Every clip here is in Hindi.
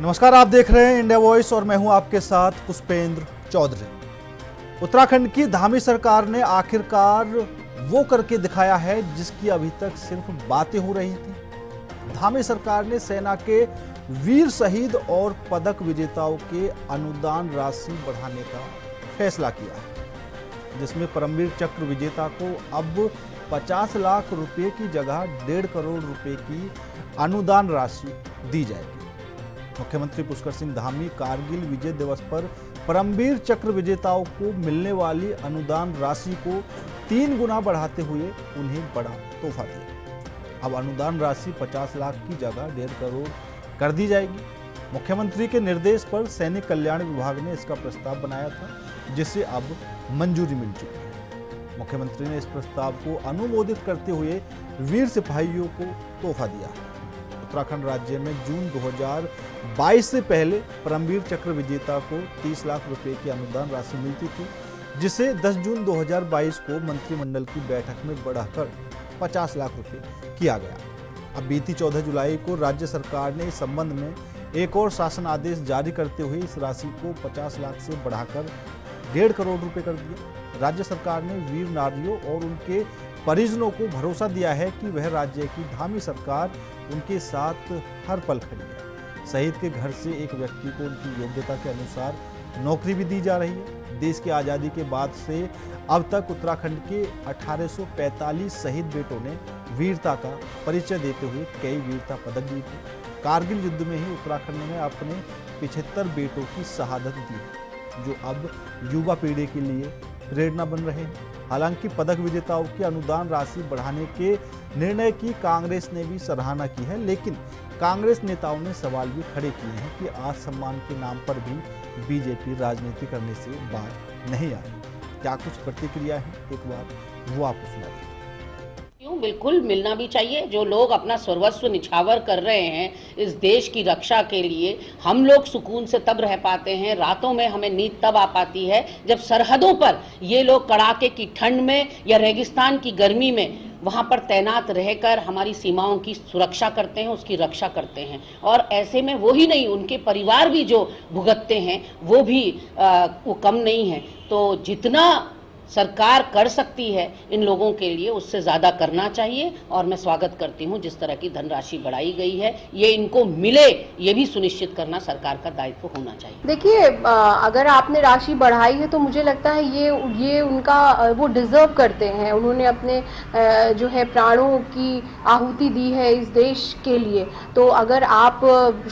नमस्कार, आप देख रहे हैं इंडिया वॉइस और मैं हूं आपके साथ पुष्पेंद्र चौधरी। उत्तराखंड की धामी सरकार ने आखिरकार वो करके दिखाया है जिसकी अभी तक सिर्फ बातें हो रही थी। धामी सरकार ने सेना के वीर शहीद और पदक विजेताओं के अनुदान राशि बढ़ाने का फैसला किया है, जिसमें परमवीर चक्र विजेता को अब 50 लाख रुपए की जगह 1.5 करोड़ रुपए की अनुदान राशि दी जाएगी। मुख्यमंत्री पुष्कर सिंह धामी कारगिल विजय दिवस पर परमवीर चक्र विजेताओं को मिलने वाली अनुदान राशि को 3 गुना बढ़ाते हुए उन्हें बड़ा तोहफा दिया। अब अनुदान राशि 50 लाख की जगह 1.5 करोड़ कर दी जाएगी। मुख्यमंत्री के निर्देश पर सैनिक कल्याण विभाग ने इसका प्रस्ताव बनाया था, जिसे अब मंजूरी मिल चुकी है। मुख्यमंत्री ने इस प्रस्ताव को अनुमोदित करते हुए वीर सिपाहियों को तोहफा दिया। उत्तराखंड राज्य में जून 2022 से पहले परमवीर चक्र विजेता को 30 लाख रुपए की अनुदान राशि मिलती थी, जिसे 10 जून 2022 को मंत्रिमंडल की बैठक में बढ़ाकर 50 लाख रुपए किया गया। अब बीती 14 जुलाई को राज्य सरकार ने इस संबंध में एक और शासन आदेश जारी करते हुए इस राशि को 50 लाख से बढ़ाकर 1.5 करोड़ रुपए कर दिया। राज्य सरकार ने वीर नारियों और उनके परिजनों को भरोसा दिया है कि वह राज्य की धामी सरकार उनके साथ हर पल खड़ी है। शहीद के घर से एक व्यक्ति को उनकी योग्यता के अनुसार नौकरी भी दी जा रही है। देश की आज़ादी के बाद से अब तक उत्तराखंड के 1845 शहीद बेटों ने वीरता का परिचय देते हुए कई वीरता पदक जीते। कारगिल युद्ध में ही उत्तराखंड ने अपने 75 बेटों की शहादत दी, जो अब युवा पीढ़ी के लिए प्रेरणा बन रहे हैं। हालांकि पदक विजेताओं की अनुदान राशि बढ़ाने के निर्णय की कांग्रेस ने भी सराहना की है, लेकिन कांग्रेस नेताओं ने सवाल भी खड़े किए हैं कि आत्मसम्मान के नाम पर भी बीजेपी राजनीति करने से बाज नहीं आ रही। क्या कुछ प्रतिक्रिया है, एक बार वो आपको सुना दें। क्यों, बिल्कुल मिलना भी चाहिए। जो लोग अपना सर्वस्व निछावर कर रहे हैं इस देश की रक्षा के लिए, हम लोग सुकून से तब रह पाते हैं, रातों में हमें नींद तब आ पाती है जब सरहदों पर ये लोग कड़ाके की ठंड में या रेगिस्तान की गर्मी में वहाँ पर तैनात रहकर हमारी सीमाओं की सुरक्षा करते हैं, उसकी रक्षा करते हैं। और ऐसे में वो ही नहीं, उनके परिवार भी जो भुगतते हैं वो भी वो कम नहीं है। तो जितना सरकार कर सकती है इन लोगों के लिए, उससे ज़्यादा करना चाहिए। और मैं स्वागत करती हूँ जिस तरह की धनराशि बढ़ाई गई है, ये इनको मिले, ये भी सुनिश्चित करना सरकार का दायित्व होना चाहिए। देखिए, अगर आपने राशि बढ़ाई है तो मुझे लगता है ये उनका वो डिज़र्व करते हैं। उन्होंने अपने जो है प्राणों की आहुति दी है इस देश के लिए। तो अगर आप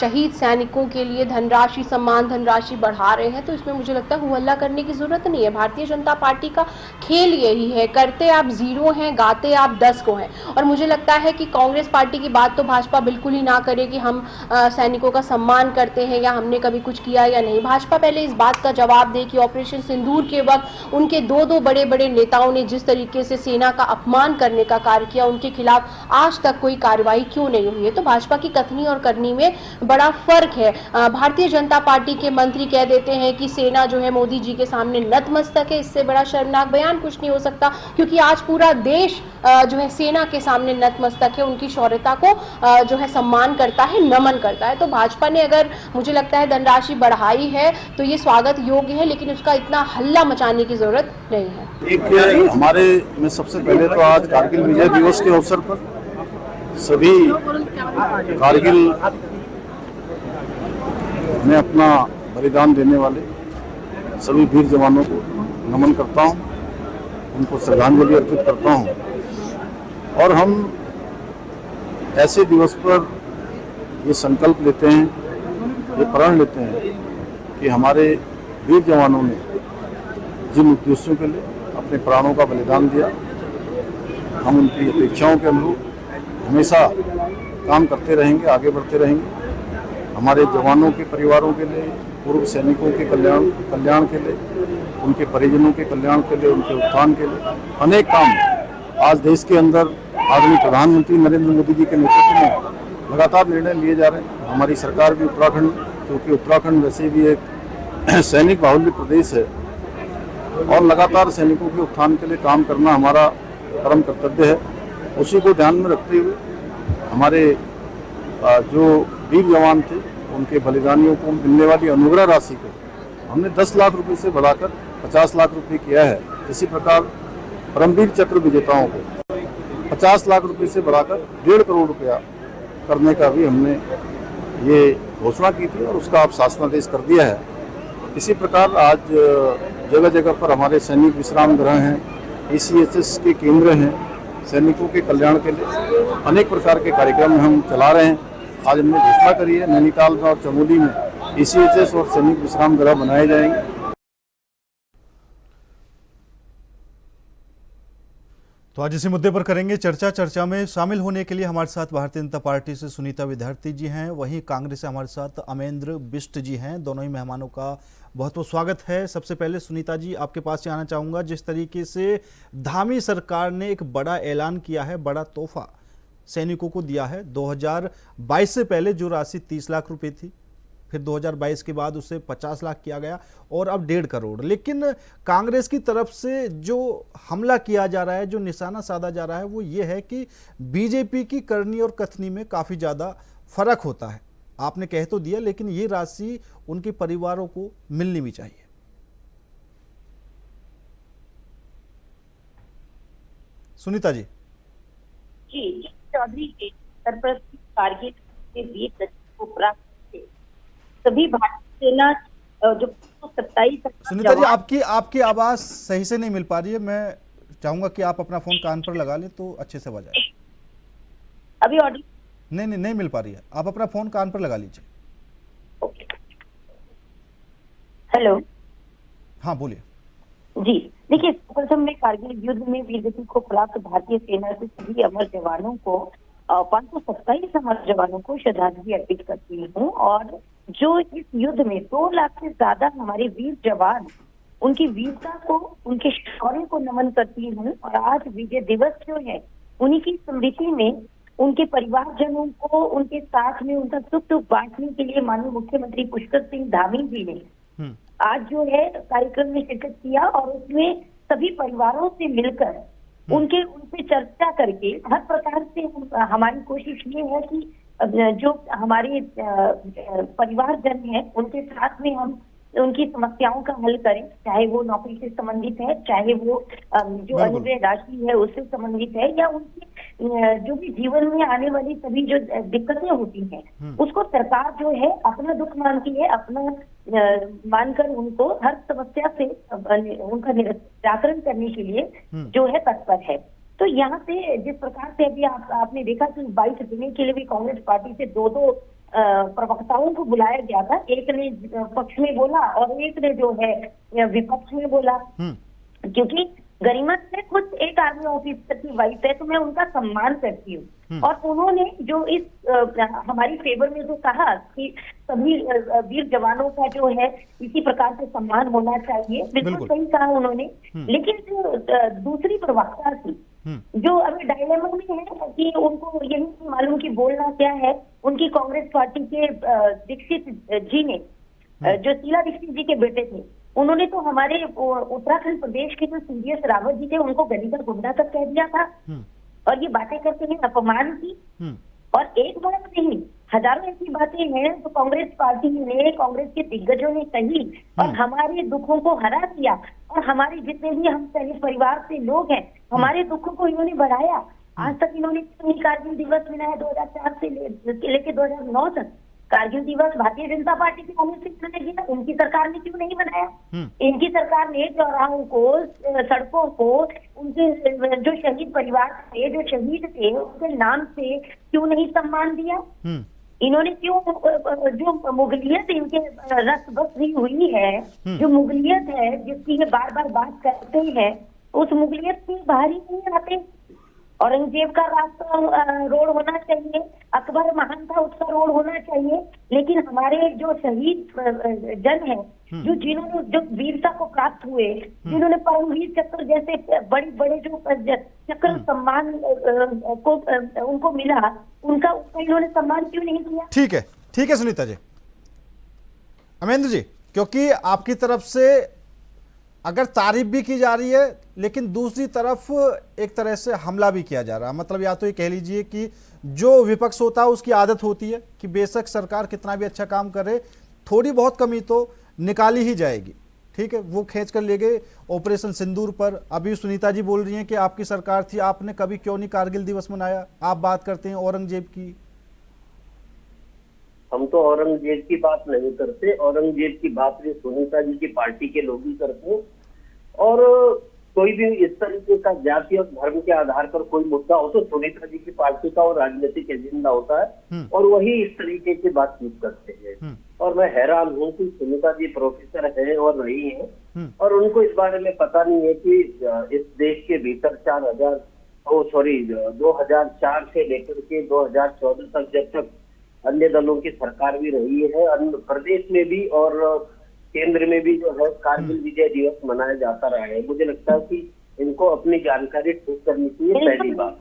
शहीद सैनिकों के लिए धनराशि, सम्मान धनराशि बढ़ा रहे हैं तो इसमें मुझे लगता है हुहल्ला करने की ज़रूरत नहीं है। भारतीय जनता पार्टी का खेल यही है, करते आप 0 हैं, गाते आप 10 को हैं। और मुझे लगता है कि कांग्रेस पार्टी की बात तो भाजपा बिल्कुल ही ना करे कि हम सैनिकों का सम्मान करते हैं या हमने कभी कुछ किया या नहीं। भाजपा पहले इस बात का जवाब दे कि ऑपरेशन सिंदूर के वक्त उनके 2 बड़े बड़े नेताओं ने जिस तरीके से सेना का अपमान करने का कार्य किया, उनके खिलाफ आज तक कोई कार्रवाई क्यों नहीं हुई है। तो भाजपा की कथनी और करनी में बड़ा फर्क है। भारतीय जनता पार्टी के मंत्री कह देते हैं कि सेना जो है मोदी जी के सामने नतमस्तक है। इससे बड़ा शर्मनाक बयान कुछ नहीं हो सकता, क्योंकि आज पूरा देश जो है सेना के सामने नतमस्तक है, उनकी शौर्यता को जो है सम्मान करता है, नमन करता है। तो भाजपा ने अगर मुझे लगता है धनराशि बढ़ाई है तो ये स्वागत योग्य है, लेकिन उसका इतना हल्ला मचाने की जरूरत नहीं है। एक हमारे में सबसे पहले तो आज कारगिल विजय दिवस के अवसर पर सभी कारगिल में अपना बलिदान देने वाले सभी वीर जवानों को नमन करता हूं, उनको श्रद्धांजलि अर्पित करता हूं। और हम ऐसे दिवस पर ये संकल्प लेते हैं, ये प्रण लेते हैं कि हमारे वीर जवानों ने जिन उद्देश्यों के लिए अपने प्राणों का बलिदान दिया, हम उनकी अपेक्षाओं के अनुरूप हमेशा काम करते रहेंगे, आगे बढ़ते रहेंगे। हमारे जवानों के परिवारों के लिए, पूर्व सैनिकों के कल्याण के लिए, उनके परिजनों के कल्याण के लिए, उनके उत्थान के लिए अनेक काम आज देश के अंदर आदरणीय प्रधानमंत्री नरेंद्र मोदी जी के नेतृत्व में लगातार निर्णय लिए जा रहे हैं। हमारी सरकार भी उत्तराखंड, क्योंकि उत्तराखंड वैसे भी एक सैनिक बाहुल्य प्रदेश है और लगातार सैनिकों के उत्थान के लिए काम करना हमारा परम कर्तव्य है। उसी को ध्यान में रखते हुए हमारे जो वीर जवान थे उनके बलिदानियों को मिलने वाली अनुग्रह राशि को हमने 10 लाख रुपए से बढ़ाकर 50 लाख रुपए किया है। इसी प्रकार परमवीर चक्र विजेताओं को 50 लाख रुपए से बढ़ाकर 1.5 करोड़ रुपया करने का भी हमने ये घोषणा की थी और उसका अब शासनादेश कर दिया है। इसी प्रकार आज जगह जगह पर हमारे सैनिक विश्राम गृह हैं, ACSS के केंद्र हैं, सैनिकों के कल्याण के लिए अनेक प्रकार के कार्यक्रम हम चला रहे हैं। आज हमने घोषणा करी है नैनीताल में और चमोली में ACSS और सैनिक विश्राम गृह बनाए जाएंगे। तो आज इसी मुद्दे पर करेंगे चर्चा। चर्चा में शामिल होने के लिए हमारे साथ भारतीय जनता पार्टी से सुनीता विद्यार्थी जी हैं, वहीं कांग्रेस से हमारे साथ अमरेंद्र बिष्ट जी हैं। दोनों ही मेहमानों का बहुत बहुत स्वागत है। सबसे पहले सुनीता जी, आपके पास से आना चाहूँगा। जिस तरीके से धामी सरकार ने एक बड़ा ऐलान किया है, बड़ा तोहफा सैनिकों को दिया है। 2022 से पहले जो राशि 30 लाख रुपए थी, फिर 2022 के बाद उसे 50 लाख किया गया और अब 1.5 करोड़। लेकिन कांग्रेस की तरफ से जो हमला किया जा रहा है, जो निशाना साधा जा रहा है, वो ये है कि बीजेपी की करनी और कथनी में काफ़ी ज़्यादा फर्क होता है। आपने कह तो दिया, लेकिन ये राशि उनके परिवारों को मिलनी भी चाहिए। सुनीता जी। जी, चौधरी के सरपरस्ती कारगिल के वीर को प्राप्त सभी भारतीय सेना जो 27 सुनीता जी, आपकी आवाज सही से नहीं मिल पा रही है। मैं चाहूंगा कि आप अपना फोन कान पर लगा लें तो अच्छे से आवाज आए। अभी ऑडियो नहीं मिल पा रही है। आप अपना फोन कान पर लगा लीजिए। ओके, हेलो, हाँ बोलिए। जी देखिए, प्रथम में कारगिल युद्ध में वीरगति को प्राप्त भारतीय सेना से सभी अमर जवानों को 527 अमर जवानों को श्रद्धांजलि अर्पित करती हूँ। और जो इस युद्ध में 2 लाख से ज्यादा हमारे वीर जवान, उनकी वीरता को, उनके शौर्य को नमन करती हूँ। और आज विजय दिवस जो है, उन्हीं की स्मृति में उनके परिवारजनों को उनके साथ में उनका सुख दुख बांटने के लिए माननीय मुख्यमंत्री पुष्कर सिंह धामी जी ने आज जो है कार्यक्रम में शिरकत किया और उसमें सभी परिवारों से मिलकर उनसे चर्चा करके हर प्रकार से हमारी कोशिश ये है कि जो हमारे परिवारजन है उनके साथ में हम उनकी समस्याओं का हल करें, चाहे वो नौकरी से संबंधित है, चाहे वो जो अनुग्रह राशि है उससे संबंधित है, या उनकी जो भी जीवन में आने वाली सभी जो दिक्कतें होती हैं उसको सरकार जो है अपना दुख मानती है, अपना मानकर उनको हर समस्या से उनका निराकरण करने के लिए जो है तत्पर है। तो यहाँ से जिस प्रकार से अभी आपने देखा कि 22 दिन के लिए भी कांग्रेस पार्टी से दो प्रवक्ताओं को बुलाया गया था। एक ने पक्ष में बोला और एक ने जो है विपक्ष में बोला, क्योंकि गरिमा से खुद एक आर्मी ऑफिसर की वाइफ है तो मैं उनका सम्मान करती हूँ। और उन्होंने जो इस हमारी फेवर में जो कहा कि सभी वीर जवानों का जो है इसी प्रकार से सम्मान होना चाहिए, बिल्कुल सही कहा उन्होंने। लेकिन जो दूसरी प्रवक्ता थी जो अभी डायलेमा में है कि उनको यही नहीं मालूम कि बोलना क्या है, उनकी कांग्रेस पार्टी के दीक्षित जी ने जो शीला दीक्षित जी के बेटे थे, उन्होंने तो हमारे उत्तराखंड प्रदेश के जो सीडीएस रावत जी थे उनको गलीगर गुंडा तक कह दिया था और ये बातें करते हैं अपमान की। और एक बात नहीं, हजारों ऐसी बातें हैं तो कांग्रेस पार्टी ने, कांग्रेस के दिग्गजों ने कही और हमारे दुखों को हरा दिया। और हमारे जितने भी हम सैनिक परिवार से लोग हैं, हमारे दुखों को इन्होंने बढ़ाया। आज तक इन्होंने कारगिल दिवस मनाया 2004 से लेके 2009 तक। कारगिल दिवस भारतीय जनता पार्टी की कांग्रेस से मनाया गया, उनकी सरकार ने क्यों नहीं मनाया? इनकी सरकार ने चौराहों को, सड़कों को, उनके जो शहीद परिवार थे, जो शहीद थे, उनके नाम से क्यों नहीं सम्मान दिया? इन्होंने क्यों जो मुगलियत इनके रस बस हुई है, जो मुगलियत है जिसकी ये बार बार बात करते हैं, उस मुगलियत से बाहर ही नहीं आते। औरंगजेब का रास्ता रोड होना चाहिए, अकबर महान था उसका रोड होना चाहिए, लेकिन हमारे जो शहीद जन है, जिन्होंने जो वीरता को प्राप्त हुए, जिन्होंने परमवीर चक्र जैसे बड़े बड़े जो चक्र सम्मान को उनको मिला, उनका इन्होंने सम्मान क्यों नहीं किया? ठीक है सुनीता जी। अमरेंद्र जी, क्योंकि आपकी तरफ से अगर तारीफ भी की जा रही है लेकिन दूसरी तरफ एक तरह से हमला भी किया जा रहा है, मतलब या तो ये कह लीजिए कि जो विपक्ष होता है उसकी आदत होती है कि बेशक सरकार कितना भी अच्छा काम करे, थोड़ी बहुत कमी तो निकाली ही जाएगी। ठीक है, वो खींच कर ले गए ऑपरेशन सिंदूर पर। अभी सुनीता जी बोल रही हैं कि आपकी सरकार थी, आपने कभी क्यों नहीं कारगिल दिवस मनाया। आप बात करते हैं औरंगजेब की। हम तो औरंगजेब की बात नहीं करते, औरंगजेब की बात भी सुनीता जी की पार्टी के लोग ही करते हैं। और कोई भी इस तरीके का जाति और धर्म के आधार पर कोई मुद्दा हो तो सुनीता जी की पार्टी का और राजनीतिक एजेंडा होता है और वही इस तरीके की बातचीत करते हैं। और मैं हैरान हूँ कि सुनीता जी प्रोफेसर हैं और रही हैं और उनको इस बारे में पता नहीं है कि इस देश के भीतर 2004 से लेकर के 2014 तक, जब तक अन्य दलों की सरकार भी रही है, अन्य प्रदेश में भी और केंद्र में भी जो है कारगिल विजय दिवस मनाया जाता रहा है। मुझे लगता है कि इनको अपनी जानकारी ठीक करनी चाहिए, पहली बात।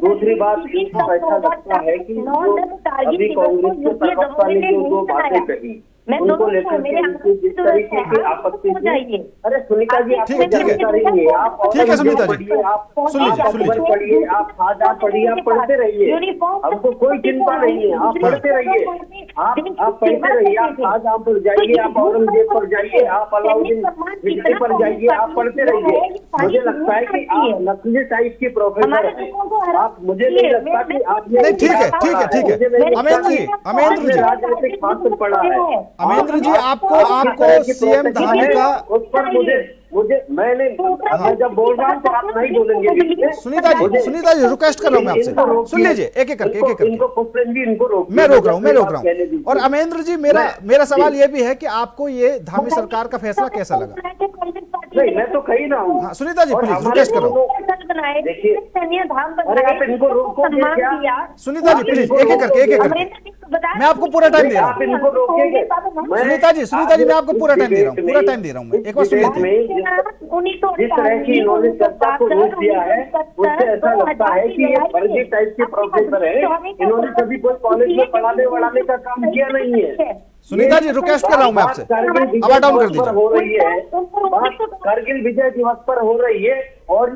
दूसरी बात, इनको ऐसा लगता है कि अभी कांग्रेस के प्रवक्ता ने जो दो बातें कही उनको लेकर के जिस तरीके की आपत्ति थी। अरे सुनीता जी, आपको जानकारी नहीं है, आप ठीक है सुनीता जी, आप पढ़िए, आप खाजा पढ़िए, आप पढ़ते रहिए, हमको कोई चिंता नहीं है, आप पढ़ते रहिए, आप पढ़ते रहिए, आप खाजा पर जाइए, आप औरंगजेब पर जाइए, आप अलाउद्दीन खिलजी पर जाइए, आप पढ़ते रहिए। मुझे लगता है कि आप नकली टाइप की प्रोफेसर हैं आप, मुझे नहीं लगता कि आपने। ठीक है अमेंद्र जी, राजनीतिक शास्त्र पढ़ा है। अमेंद्र जी, आपको सीएम धामी का उस पर मैं जब बोल रहा हूँ तो आप नहीं बोलेंगे। सुनीता जी रिक्वेस्ट कर रहा हूँ मैं आपसे, सुन लीजिए एक एक करके। मैं रोक रहा हूँ। और अमेंद्र जी, मेरा सवाल ये भी है कि आपको ये धामी सरकार का फैसला कैसा लगा? नहीं, मैं तो कही ना हूँ। सुनीता जी प्लीज रिक्वेस्ट कर रहा हूँ। देखिए, अरे आप इनको रोकोगे क्या? सुनीता जी प्लीज एक एक करके मैं आपको पूरा टाइम दे रहा हूँ। इनको रोकेंगे? सुनीता जी मैं आपको पूरा टाइम दे रहा हूँ, मैं एक बार सुन लेते हैं। जिस तरह की इन्होंने चर्चा को रोक दिया है उससे ऐसा लगता है कि ये फर्जी टाइप के प्रोफेसर है, इन्होंने कभी कोई कॉलेज में पढ़ाने का काम किया नहीं है। सुनीता जी रिक्वेस्ट कर रहा हूँ मैं आपसे, अब डाउन कर दीजिए। हो रही है बात, कारगिल विजय दिवस पर हो रही है और